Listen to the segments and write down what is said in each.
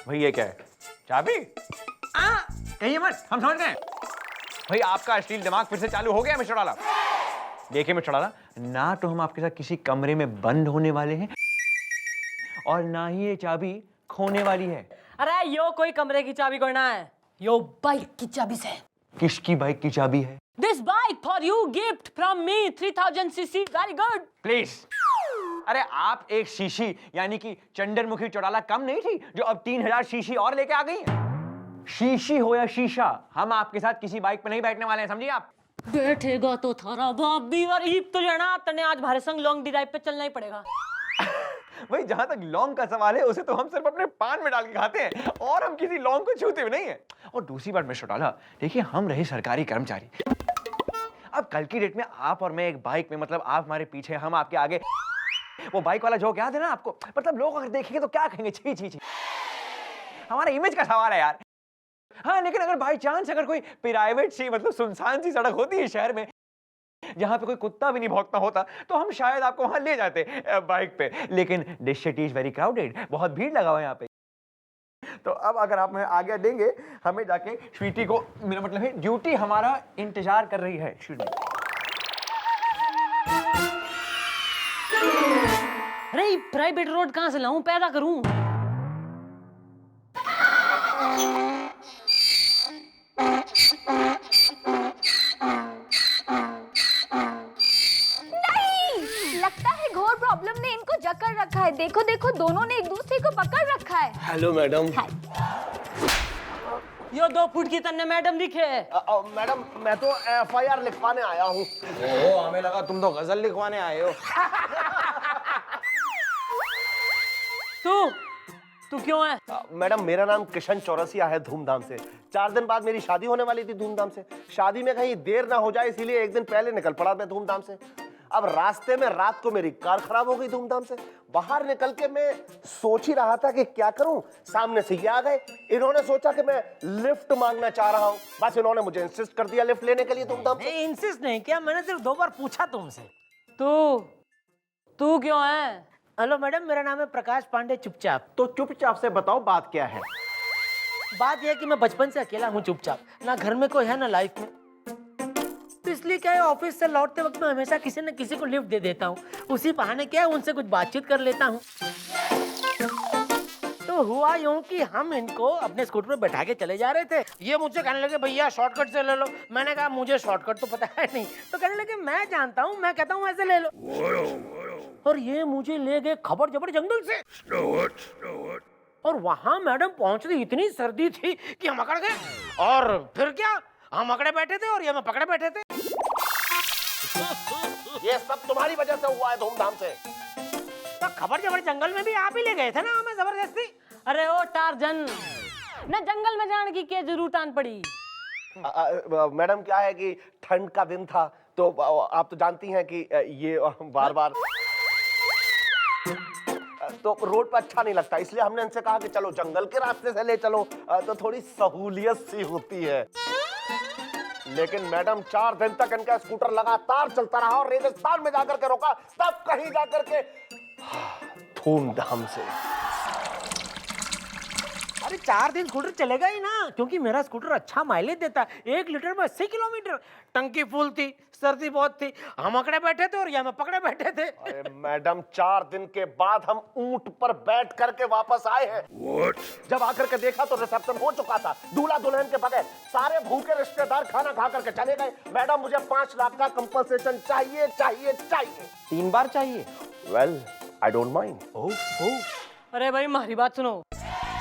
भाई ये क्या है? चाबी? कहिए मत, हम समझ गए। भाई आपका अश्लील दिमाग फिर से चालू हो गया मिस्टर डाला। देखिए मिस्टर डाला, ना तो हम आपके साथ किसी कमरे में बंद होने वाले हैं और ना ही ये चाबी खोने वाली है। अरे यो कोई कमरे की चाबी कोई ना है, यो बाइक की चाबी से। किसकी बाइक की चाबी है? This bike for you gift from me 3000 cc very good. Please. अरे आप एक शीशी यानी कि चंद्रमुखी चौड़ाला कम नहीं थी जो अब 3000 शीशी और लेके आ गई है। शीशी हो या शीशा, हम आपके साथ किसी बाइक पे नहीं बैठने वाले हैं, समझिए आप। बैठेगा तो थारा बाप भी और ईप तो जाना तने आज भारे संग लॉन्ग ड्राइव पे चलना ही पड़ेगा। भाई जहां तक लौंग का सवाल है उसे तो हम सिर्फ अपने पान में डाल के खाते हैं और हम किसी लौंग को छूते भी नहीं है। और दूसरी बात मिस्टर डाला, देखिए हम रहे सरकारी कर्मचारी, अब कल की डेट में आप और मैं एक बाइक में, मतलब आप हमारे पीछे हम आपके आगे, वो बाइक वाला जोक याद है ना आपको? मतलब लोग अगर देखेंगे तो क्या कहेंगे, छी छी छी। हमारा इमेज का सवाल है यार। हाँ लेकिन अगर बाई चांस अगर कोई प्राइवेट सी, मतलब सुनसान सी सड़क होती है शहर में जहां पे कोई कुत्ता भी नहीं भौंकता होता तो हम शायद आपको वहां ले जाते बाइक पे, लेकिन this city is very crowded, बहुत भीड़ लगा हुआ है यहाँ पे। तो अब अगर आप हमें आज्ञा देंगे, हमें जाके स्वीटी को, मेरा मतलब है ड्यूटी हमारा इंतजार कर रही है। अरे प्राइवेट रोड कहां से लाऊं, पैदा करूं? लगता है घोर प्रॉब्लम ने इनको जकड़ रखा है। देखो देखो, दोनों ने एक दूसरे को पकड़ रखा है। Hello madam. यो 2 फुट की तन्ने मैडम दिखे। मैडम मैं तो FIR लिखवाने आया हूँ। ओहो, हमें लगा तुम तो गजल लिखवाने आए हो। तू क्यों है? मैडम मेरा नाम किशन चौरसिया है, धूमधाम से। 4 दिन बाद मेरी शादी होने वाली थी, धूमधाम से। शादी में कहीं देर ना हो जाए इसीलिए एक दिन पहले निकल पड़ा मैं, धूमधाम से। अब रास्ते में रात को मेरी कार खराब हो गई, धूमधाम से। बाहर निकल के मैं सोच ही रहा था कि क्या करूं, सामने से ये आ गए। इन्होंने सोचा कि मैं लिफ्ट मांगना चाह रहा हूं, बस इन्होंने मुझे इंसिस्ट कर दिया लिफ्ट लेने के लिए, धूमधाम से। नहीं इंसिस्ट नहीं किया, मैंने सिर्फ 2 बार पूछा तुमसे। तू क्यों है? हेलो मैडम, मेरा नाम है प्रकाश पांडे चुपचाप। तो चुपचाप से बताओ बात क्या है। बात यह है कि मैं बचपन से अकेला हूँ चुपचाप, ना घर में कोई है ना लाइफ में। तो इसलिए क्या है, ऑफिस से लौटते वक्त मैं हमेशा किसी न किसी को लिफ्ट दे देता हूँ। उसी बहाने क्या है, उनसे कुछ बातचीत कर लेता हूँ। तो हुआ यूं कि हम इनको अपने स्कूटर पे बैठा के चले जा रहे थे। ये मुझसे कहने लगे भैया शॉर्टकट से ले लो। मैंने कहा मुझे शॉर्टकट तो पता है नहीं। तो कहने लगे मैं जानता हूँ, मैं कहता हूँ ऐसे ले लो। और ये मुझे ले गए खबर जबर जंगल से। और वहां मैडम पहुंचती इतनी सर्दी थी कि हम अकड़ गए। और फिर क्या, हम अकड़े बैठे थे और ये मैं पकड़े बैठे थे। ये सब तुम्हारी वजह से हुआ है, धूमधाम से। तो खबर जबर जंगल में भी आप ही ले गए थे ना हमें जबरदस्ती। अरे ओ टार्जन, ना जंगल में जाने की क्या जरूरत आन पड़ी? मैडम क्या है कि ठंड का दिन था, तो आप तो जानती हैं कि ये बार बार तो रोड पर अच्छा नहीं लगता, इसलिए हमने इनसे कहा कि चलो जंगल के रास्ते से ले चलो, तो थोड़ी सहूलियत सी होती है। लेकिन मैडम 4 दिन तक इनका स्कूटर लगातार चलता रहा और रेगिस्तान में जाकर के रोका, तब कहीं जाकर के धूमधाम से। अरे 4 दिन स्कूटर चलेगा ही ना, क्योंकि मेरा स्कूटर अच्छा माइलेज देता है। 1 लीटर में 80 किलोमीटर। टंकी फुल थी, सर्दी बहुत थी, हम अकड़े बैठे थे और यहाँ में पकड़े बैठे थे। अरे मैडम 4 दिन के बाद हम ऊंट पर बैठ करके वापस आए हैं। जब आकर के देखा तो रिसेप्शन हो चुका था, दूल्हा दुल्हन के बगैर सारे भूखे रिश्तेदार खाना खा करके चले गए। मैडम मुझे 5 लाख का कंपनसेशन चाहिए चाहिए चाहिए। 3 बार चाहिए? Well I don't mind. अरे भाई हमारी बात सुनो,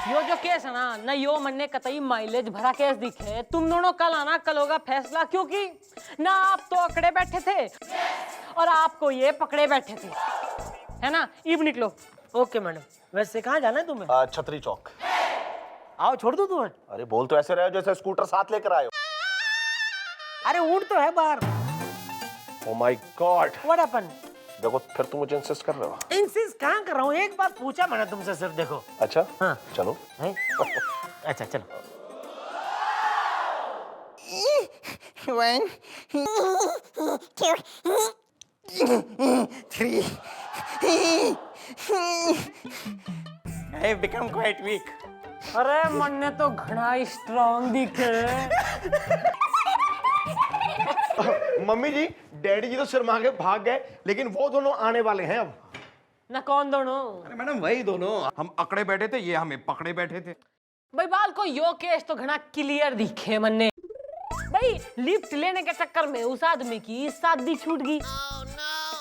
यो जो केस है ना यो मन्ने कतई माइलेज भरा केस दिखे। तुम दोनों कल आना, कल होगा फैसला, क्योंकि ना आप तो अकड़े बैठे थे और आपको ये पकड़े बैठे थे, है ना? इब निकलो। ओके मैडम, वैसे कहाँ जाना है तुम्हें? छतरी चौक। आओ छोड़ दो तुम्हें। अरे बोल तो ऐसे रहे हो जैसे स्कूटर साथ लेकर आए हो। अरे ऊँट तो है बाहर। Oh my God. What happened? देखो फिर तुम मुझे इंसिस्ट कर रहे हो। इंसिस्ट कहाँ कर रहा हूँ, एक बार पूछा मैंने तुमसे सिर्फ। देखो अच्छा हाँ चलो। है? अच्छा चलो। 1 2 3 I have become quite weak. अरे मन्ने तो घना स्ट्रांग दिखे। मम्मी जी, डैडी जी तो शर्मा के भाग गए, लेकिन वो दोनों आने वाले हैं अब। ना कौन दोनों? अरे मैडम वही दोनों, हम अकड़े बैठे थे, ये हमें पकड़े बैठे थे। भाई बाल को यो केस तो घना क्लियर दिखे मन्ने। भाई लिफ्ट लेने के चक्कर में उस आदमी की शादी छूट गई।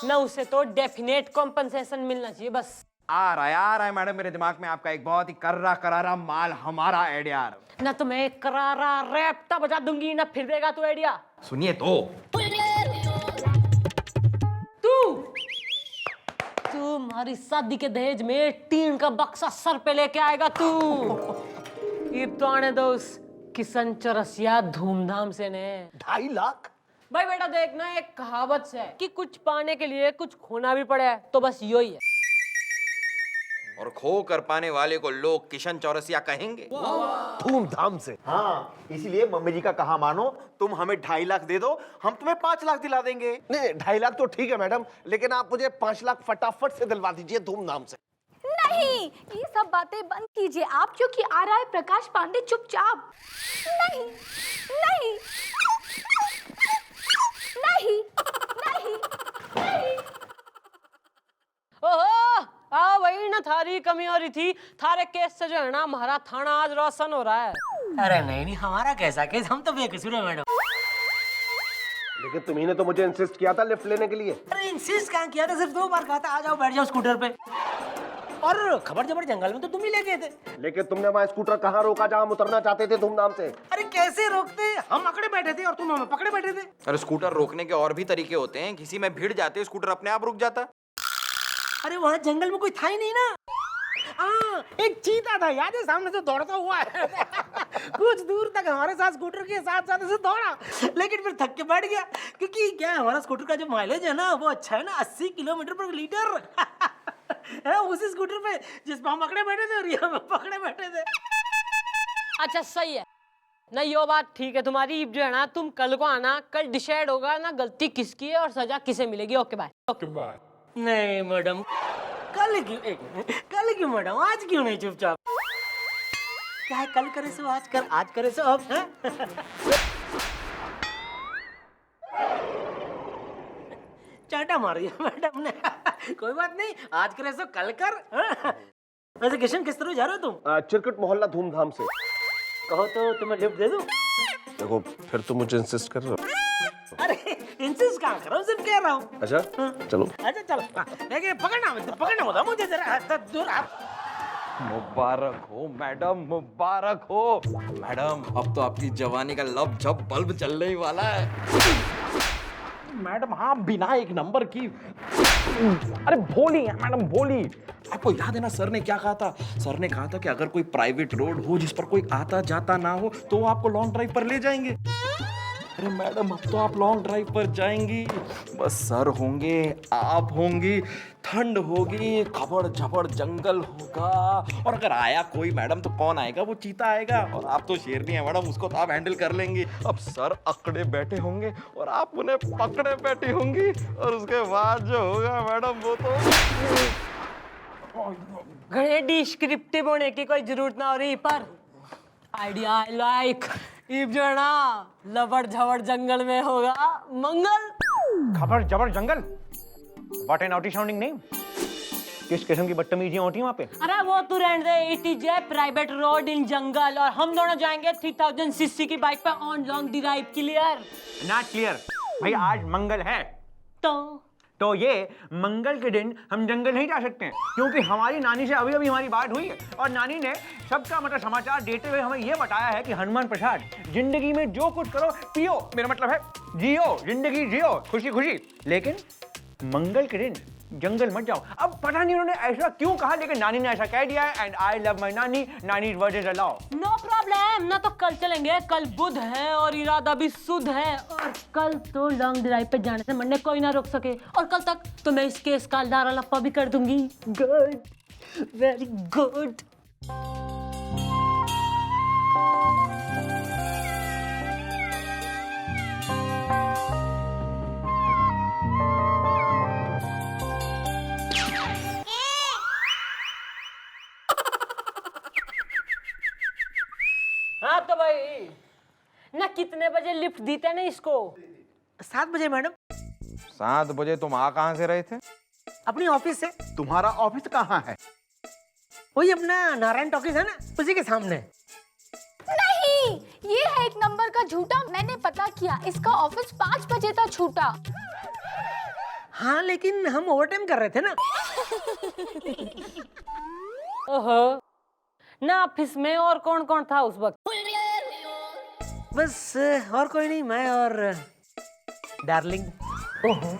ना उसे तो डेफिनेट कॉम्पनसेशन मिलना चाहिए बस। आ रहा है मैडम मेरे दिमाग में आपका एक बहुत ही कर्रा करारा माल हमारा आइडिया। ना तो मैं करारा रैप बजा दूंगी ना फिर देगा तू आइडिया। सुनिए तो। तू हमारी शादी के दहेज में टीन का बक्सा सर पे लेके आएगा तू। ये तो आने दो उस किशन चौरसिया धूमधाम से ने। 2.5 लाख? भाई बेटा देखना, एक कहावत है कि कुछ पाने के लिए कुछ खोना भी पड़े, तो बस यो ही है। और खो कर पाने वाले को लोग किशन चौरसिया कहेंगे। धूमधाम से। हाँ, इसीलिए मम्मी जी का कहा मानो, तुम हमें 2.5 लाख दे दो, हम तुम्हें 5 लाख दिला देंगे। नहीं, 2.5 लाख तो ठीक है मैडम, लेकिन आप मुझे 5 लाख फटाफट से दिलवा दीजिए धूमधाम से। नहीं, ये सब बातें बंद कीजिए आप, क्योंकि आ रहा है प्रकाश पांडे चुपचाप। नहीं नहीं नहीं नहीं नहीं। ओहो आ वही ना, थारी कमी हो रही थी। थारे केस से जो है ना हमारा थाना आज रोशन हो रहा है। अरे नहीं, हमारा कैसा केस, हम तो बेकसूर है मैडम। लेकिन तुम्ही ने तो मुझे इंसिस्ट किया था लिफ्ट लेने के लिए। अरे इंसिस्ट कहाँ किया था, सिर्फ 2 बार कहा था आ जाओ बैठ जाओ स्कूटर पे। और खबर जबर जंगल में तो तुम ही ले गए थे। लेकिन तुमने वहाँ स्कूटर कहाँ रोका जहाँ हम उतरना चाहते थे धूमधाम से? अरे कैसे रोकते, हम अकड़े बैठे थे और तुम हमें पकड़े बैठे थे। अरे स्कूटर रोकने के और भी तरीके होते हैं, किसी में भिड़ जाते स्कूटर अपने आप रुक जाता। अरे वहाँ जंगल में कोई था ही नहीं ना। हाँ, एक चीता था याद है, सामने से दौड़ता हुआ है। कुछ दूर तक हमारे साथ स्कूटर के साथ साथ ऐसे दौड़ा, लेकिन फिर थक के बैठ गया, क्योंकि क्या है हमारा स्कूटर का जो माइलेज है ना वो अच्छा है ना, 80 किलोमीटर पर लीटर। है उसी स्कूटर पे जिस पे हम पकड़े बैठे थे और ये हम पकड़े बैठे थे। अच्छा सही है ना, यो बात ठीक है तुम्हारी। जो है ना तुम कल को आना, कल डिसाइड होगा ना गलती किसकी है और सजा किसे मिलेगी। Okay bye. Okay bye. नहीं मैडम, कल क्यों मैडम, आज क्यों नहीं चुपचाप? क्या है, कल करे सो आज, कल आज करे सो अब। चाटा मारिए मैडम ने। कोई बात नहीं, आज करे सो कल कर। वैसे किशन किस तरह जा रहे हो तुम? चिरकुट मोहल्ला धूमधाम से। कहो तो तुम्हें लिफ्ट दे दूं? देखो फिर तुम मुझे इंसिस्ट कर रहे हो। अरे इंसिस्ट कहाँ कर रहा हूँ, सिर्फ कह रहा हूँ। अच्छा चलो। अच्छा चलो, लेकिन पकड़ना होता मुझे जरा दूर। आप मुबारक हो मैडम, मुबारक हो मैडम। अब तो आपकी जवानी का लब झप बल्ब चलने ही वाला है। मैडम हाँ, बिना एक नंबर की। अरे भोली है मैडम, भोली। आपको याद है ना सर ने क्या कहा था? सर ने कहा था कि अगर कोई प्राइवेट रोड हो जिस पर कोई आता जाता ना हो तो वो आपको लॉन्ग ड्राइव पर ले जाएंगे। अरे मैडम अब तो आप लॉन्ग ड्राइव पर जाएंगी, बस सर होंगे, आप होंगी, ठंड होगी, खबड़ झबड़ जंगल होगा, और अगर आया कोई मैडम तो कौन आएगा? वो चीता आएगा। और आप तो शेरनी है मैडम, उसको तो आप हैंडल कर लेंगी। अब सर अकड़े बैठे होंगे और आप उन्हें पकड़े बैठी होंगी, और उसके बाद जो होगा मैडम वो तो घने डिस्क्रिप्टिव होने की कोई जरूरत ना हो रही, पर आइडिया आई लाइक। इब जो है ना लबड़ झबड़ जंगल में होगा मंगल। खबर जबर जंगल, what an outie sounding name. किस किस्म की बदतमीजियां होती हैं वहाँ पे? अरे वो तू रहने दे, it is a private road in jungle, और हम दोनों जाएंगे 3000 सीसी की बाइक पे on long drive. Clear? Not clear भाई, आज मंगल है तो ये मंगल के दिन हम जंगल नहीं जा सकते हैं, क्योंकि हमारी नानी से अभी अभी हमारी बात हुई है और नानी ने सबका मतलब समाचार देते हुए हमें ये बताया है कि हनुमान प्रसाद, जिंदगी में जो कुछ करो पियो, मेरा मतलब है जियो, जिंदगी जियो खुशी खुशी, लेकिन मंगल के दिन जंगल मत जाओ। अब पता नहीं उन्होंने ऐसा क्यों कहा, लेकिन नानी ने ऐसा कह दिया है, and I love my nani, nani word is a law. No problem ना, तो कल चलेंगे, कल बुध है और इरादा भी शुद्ध है, और कल तो लॉन्ग ड्राइव पे जाने से मन्ने कोई ना रोक सके, और कल तक तो मैं इस केस का दारा लप्पा भी कर दूंगी। Good, very good. तो भाई ना कितने बजे लिफ्ट दी थे ना इसको? 7 बजे मैडम। 7 बजे तुम आ कहां से रहे थे? अपनी ऑफिस से। तुम्हारा ऑफिस कहाँ है? वही अपना नारायण टॉकीज है ना, उसी के सामने। नहीं, ये है एक नंबर का झूठा। मैंने पता किया, इसका ऑफिस 5 बजे तक छूटा। हाँ लेकिन हम ओवरटाइम कर रहे थे ना। ओहो, ना ऑफिस में और कौन कौन था उस वक्त? बस और कोई नहीं, मैं और डार्लिंग। ओहो,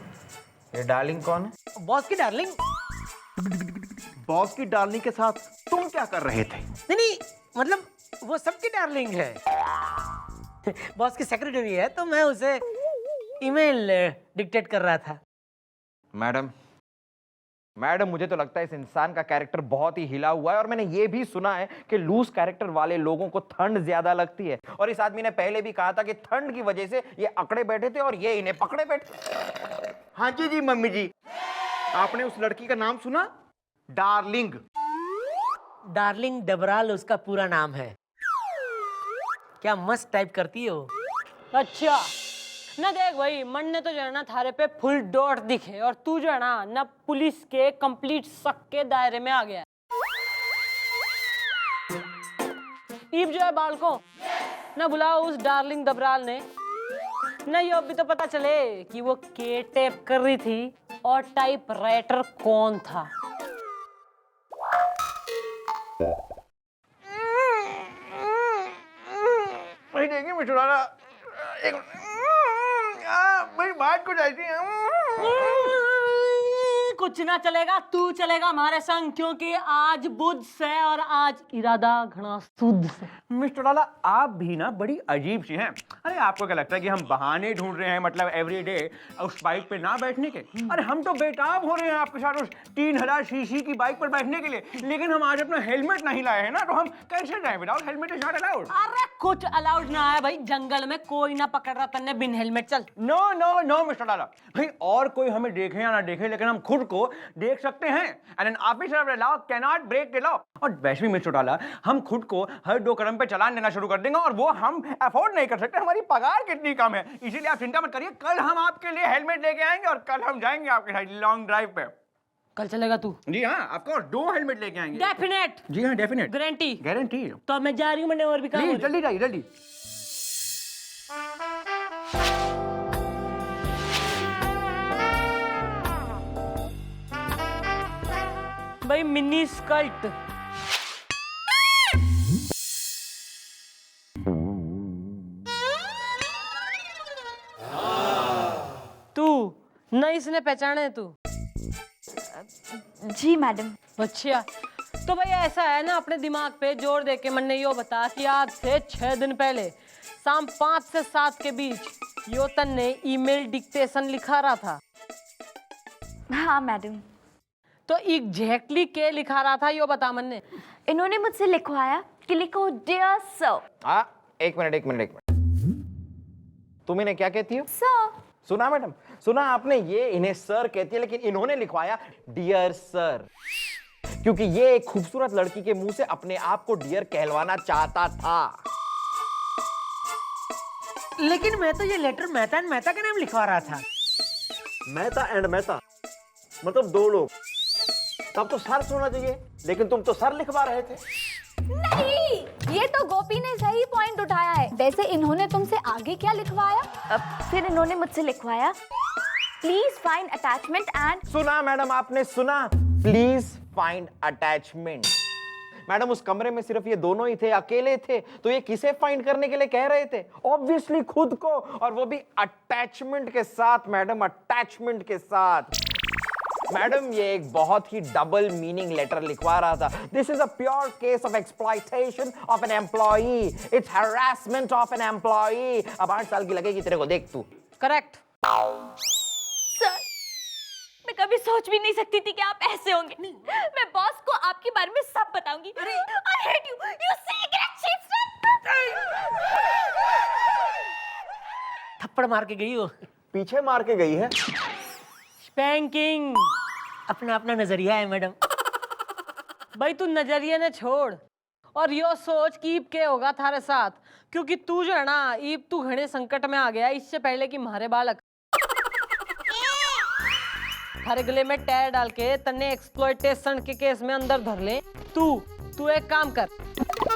ये डार्लिंग कौन है? बॉस की डार्लिंग। बॉस की डार्लिंग के साथ तुम क्या कर रहे थे? नहीं, मतलब वो सबकी डार्लिंग है। बॉस की सेक्रेटरी है, तो मैं उसे ईमेल डिक्टेट कर रहा था। मैडम, मुझे तो लगता है इस इंसान का कैरेक्टर बहुत ही हिला हुआ है, और मैंने ये भी सुना है कि लूज कैरेक्टर वाले लोगों को ठंड ज्यादा लगती है, और इस आदमी ने पहले भी कहा था कि ठंड की वजह से ये अकड़े बैठे थे और ये इन्हें पकड़े बैठे। हाँ जी जी मम्मी जी, आपने उस लड़की का नाम सुना? डार्लिंग। डार्लिंग डबराल उसका पूरा नाम है। क्या मस्त टाइप करती हो। अच्छा ना, देख भाई, मन ने तो जो है ना थारे पे फुल डॉट दिखे, और तू जो है ना पुलिस के कंप्लीट शक के दायरे में आ गया। ईब जो है बालकों ना बुलाओ उस डार्लिंग दबराल ने ना, ये अभी तो पता चले कि वो के टेप कर रही थी और टाइप राइटर कौन था। भाई देखिए मिस्टर राणा, मेरी बात कुछ ऐसी है। कुछ ना चलेगा, तू चलेगा हमारे संग, क्योंकि आज बुध से और आज इरादा घना शुद्ध से। मिस्टर लाला, आप भी ना बड़ी अजीब सी हैं। अरे आपको क्या लगता है कि हम बहाने ढूंढ रहे हैं, मतलब एवरीडे उस बाइक पे ना बैठने के? अरे हम तो बेताब हो रहे हैं आपके साथ उस 3000 सीसी की बाइक पर बैठने के लिए, लेकिन हम आज अपना हेलमेट नहीं लाए हैं ना, तो हम कैसे जाएं? Without helmet is not allowed. अरे कुछ अलाउड ना है भाई, जंगल में कोई ना पकड़ रहा तन्ने बिन हेलमेट। चल। नो नो नो मिस्टर लाला, भाई और कोई हमें देखे या ना देखे, लेकिन हम खुद को देख सकते हैं। And an officer of the law can not break the law. और वैसे भी मिस्टर लाला, हम खुद को हर 2 कदम पे चालान देना शुरू कर देंगे, और वो हम अफोर्ड नहीं कर सकते। हमारी पगार कितनी कम है, इसीलिए आप चिंता मत करिए। कल हम आपके लिए हेलमेट लेके आएंगे और कल हम जाएंगे आपके साथ लॉन्ग ड्राइव पे। कल चलेगा तू? जी हाँ, ऑफ कोर्स, 2 हेलमेट लेके आएंगे। डेफिनेट। जी हाँ, डेफिनेट, गारंटी। गारंटी। तो मैं जा रही हूँ, मैंने और भी काम प्लीज जल्दी जाइए, जल्दी। भाई मिनी स्कर्ट। तू नहीं, इसने पहचाने तू? जी मैडम। अच्छा, तो भाई ऐसा है ना, अपने दिमाग पे जोर दे के मन ने यो बता कि आज से 6 दिन पहले शाम 5 से 7 के बीच योतन ने ईमेल डिक्टेशन लिखा रहा था। हाँ मैडम। तो एग्जैक्टली क्या लिखा रहा था यो बता मन ने। इन्होंने मुझसे लिखवाया कि लिखो डियर सर। एक मिनट। तुम इन्हें क्या कहती हो? सर। सुना मैडम, सुना आपने, ये इन्हें सर कहती है, लेकिन इन्होंने लिखवाया डियर सर, क्योंकि ये एक खूबसूरत लड़की के मुंह से अपने आप को डियर कहलवाना चाहता था। लेकिन मैं तो ये लेटर मेहता एंड मेहता का नाम लिखवा रहा था। मेहता एंड मेहता मतलब 2 लोग। तब तो सर होना चाहिए, लेकिन तुम तो सर लिखवा रहे थे। नहीं, ये तो गोपी ने सही पॉइंट उठाया है। वैसे इन्होंने तुमसे आगे क्या लिखवाया? फिर इन्होंने मुझसे लिखवाया प्लीज फाइंड अटैचमेंट एंड। सुना मैडम, आपने सुना, प्लीज फाइंड अटैचमेंट। मैडम उस कमरे में सिर्फ ये दोनों ही थे, अकेले थे, तो ये किसे फाइंड करने के लिए कह रहे थे? ऑब्वियसली खुद को, और वो भी अटैचमेंट के साथ। मैडम अटैचमेंट के साथ। मैडम ये एक बहुत ही डबल मीनिंग लेटर लिखवा रहा था। This is a pure case of exploitation of an employee. It's harassment of an employee. अब 8 साल की लगेगी तेरे को, देख तू। करेक्ट। सर, मैं कभी सोच भी नहीं सकती थी कि आप ऐसे होंगे। मैं बॉस को आपके बारे में सब बताऊंगी। I hate you, you cigarette cheater। थप्पड़ मार के गई हो। पीछे मार के गई है। स्पैंकिंग। अपना अपना नजरिया है मैडम। भाई तू नजरिए ने छोड़ और यो सोच कि ईब के होगा थारे साथ, क्योंकि तू जो है ना ईब तू घने संकट में आ गया इससे पहले कि मारे बालक थारे गले में टायर डाल के तन्ने एक्सप्लॉयटेशन के केस में अंदर धर ले। तू एक काम कर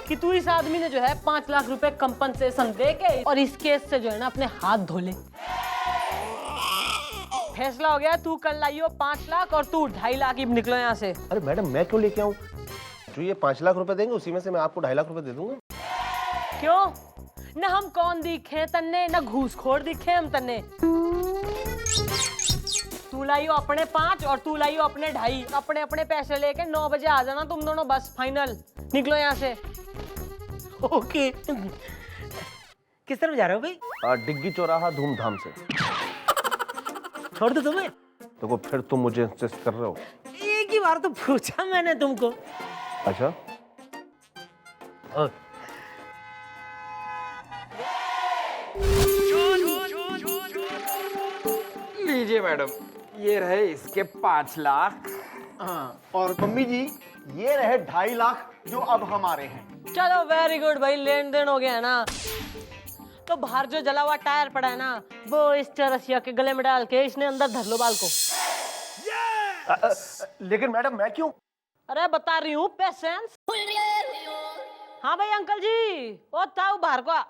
कि तू इस आदमी ने जो है 5 लाख रुपए कंपनसेशन दे के और इस केस से जो है ना अपने हाथ धो ले। फैसला हो गया, तू कर लाइयो 5 लाख और तू 2.5 लाख ही निकलो यहाँ से। अरे मैडम मैं क्यों लेके आऊँ? जो ये 5 लाख रुपए देंगे उसी में से मैं आपको 2.5 लाख रुपए दे दूंगा। क्यों? न हम कौन दिखे तन्ने, न घूसखोर दिखे हम तन्ने। तू लाइयो अपने 5 और तू लाइयो अपने 2.5, अपने अपने पैसे लेके 9 बजे आ जाना तुम दोनों, बस फाइनल। निकलो यहाँ से। ओके। किस तरफ जा रहे हो भाई? डिग्गी चौराहा धूमधाम से। छोड़ दो तुम्हें? देखो फिर तुम मुझे इंसिस्ट कर रहे हो। एक ही बार तो पूछा मैंने तुमको। अच्छा लीजिए मैडम, ये रहे इसके 5 लाख। हाँ, और मम्मी जी ये रहे 2.5 लाख जो अब हमारे हैं। चलो वेरी गुड भाई, लेन देन हो गया है ना। तो बाहर जो जला हुआ टायर पड़ा है ना वो इस चौरसिया के गले में डाल के इसने अंदर धर लो बाल को। लेकिन मैडम मैं क्यों? अरे बता रही हूँ, पेशेंस। हाँ भाई अंकल जी, वो ताऊ बाहर को आ।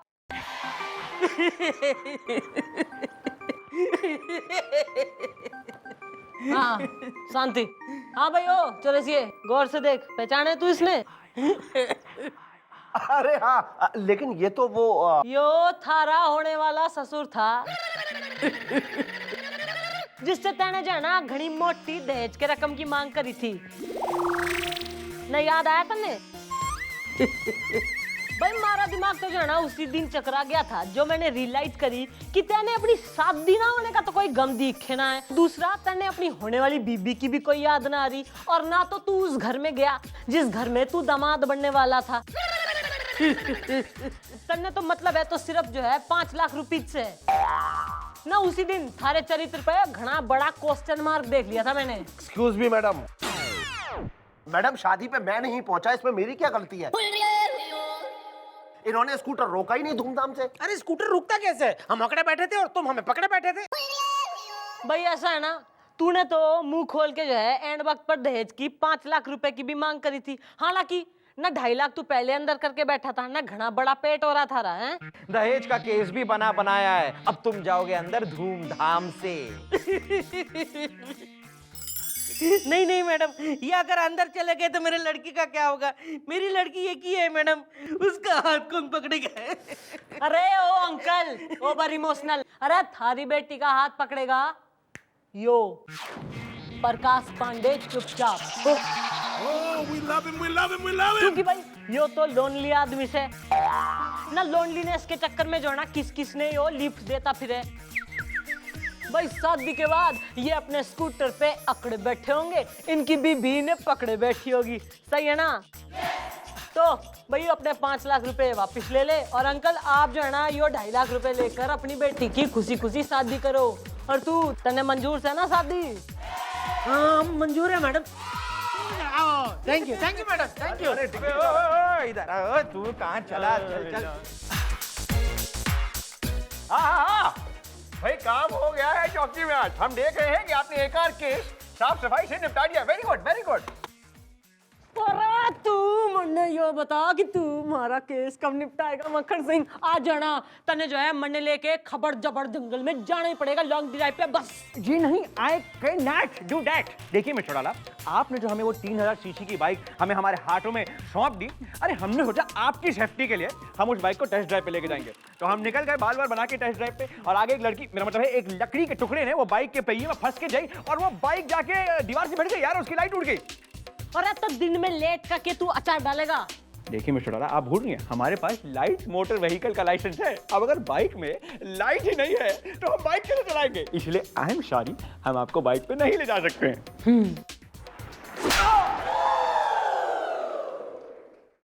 हाँ शांति। हाँ भाई ओ चौरसिए, गौर से देख, पहचाने तू इसने? अरे हाँ, लेकिन ये तो वो यो थारा होने वाला ससुर था जिससे तेने जो है ना घनी मोटी दहेज के रकम की मांग करी थी। नहीं याद आया तन्ने? भाई मारा दिमाग तो जो है ना उसी दिन चकरा गया था जो मैंने रियलाइज करी कि तेने अपनी शादी ना होने का तो कोई गम दिखे ना है। दूसरा, तेने अपनी होने वाली बीबी की भी कोई याद ना आ रही, और ना तो तू उस घर में गया जिस घर में तू दामाद बनने वाला था। तन्ने तो मतलब है तो सिर्फ जो है 5 लाख रुपए से ना उसी दिन थारे चरित्र पे घना बड़ा क्वेश्चन मार्क देख लिया था मैंने। एक्सक्यूज मी मैडम, मैडम शादी पे मैं नहीं पहुंचा, इसमें मेरी क्या गलती है? इन्होंने स्कूटर रोका ही नहीं धूमधाम से। अरे स्कूटर रुकता कैसे? हम अकड़े बैठे थे और तुम हमें पकड़े बैठे थे। भाई ऐसा है ना, तूने तो मुंह खोल के जो है एंड वक्त पर दहेज की 5 लाख रुपए की भी मांग करी थी। हालांकि ना 2.5 लाख तू पहले अंदर करके बैठा था, ना घना बड़ा पेट हो रहा था रहा है। दहेज का केस भी बना बनाया है, अब तुम जाओगे अंदर धूमधाम से। नहीं नहीं मैडम, ये अगर अंदर चले गए तो मेरे लड़की का क्या होगा? मेरी लड़की एक ही है मैडम, उसका हाथ कौन पकड़ेगा? अरे ओ अंकल, ओवर इमोशनल। अरे थारी बेटी का हाथ पकड़ेगा यो प्रकाश पांडे चुपचाप। क्योंकि भाई यो तो लोनली आदमी से ना, लोनलीनेस के चक्कर में जो है ना किस किसने यो लिफ्ट देता फिरे। भाई शादी के बाद ये अपने स्कूटर पे अकड़े बैठे होंगे, इनकी बीबी ने पकड़े बैठी होगी, सही है ना? तो भाई अपने 5 लाख रुपए वापस ले ले, और अंकल आप जो है ना यो 2.5 लाख रुपए लेकर अपनी बेटी की खुशी खुशी शादी करो। और तू तने मंजूर से ना शादी? हाँ मंजूर है madam. Thank you madam, thank you. इधर आओ, तू कहाँ चला? चल चल। हाँ, भाई काम हो गया है चौकी में। आज हम देख रहे हैं कि आपने एक आध केस साफ सफाई से निपटा दिया। Very good, very good. अरे तू मुन्ने यो बता कि तू हमारा केस कब निपटाएगा मक्खन सिंह? आज जाना तने जो है मन्ने लेके खबर जबर जंगल में जाना ही पड़ेगा लॉन्ग ड्राइव पे, बस। जी नहीं, I can not do that. देखिए मिस्टर डाला, आपने जो हमें वो 3000 सीसी की बाइक हमें हमारे हाथों में सौंप दी, अरे हमने सोचा आपकी सेफ्टी के लिए हम उस बाइक को टेस्ट ड्राइव पे लेके जाएंगे। तो हम निकल गए बाल बाल बना के टेस्ट ड्राइव पे, और आगे एक लड़की, मेरा मतलब है एक लकड़ी के टुकड़े ने वो बाइक के पहिए में फंस के जाई और वो बाइक जाके दीवार से भिड़ गई यार, उसकी लाइट उड़ गई। अरे तो दिन में लेट करके तू अचार डालेगा? देखिए मिस्टर डाला, आप भूल गए हमारे पास लाइट मोटर व्हीकल का लाइसेंस है। अब अगर बाइक में लाइट ही नहीं है तो हम बाइक कैसे चलाएंगे? इसलिए आई एम सॉरी, हम आपको बाइक पे नहीं ले जा सकते हैं।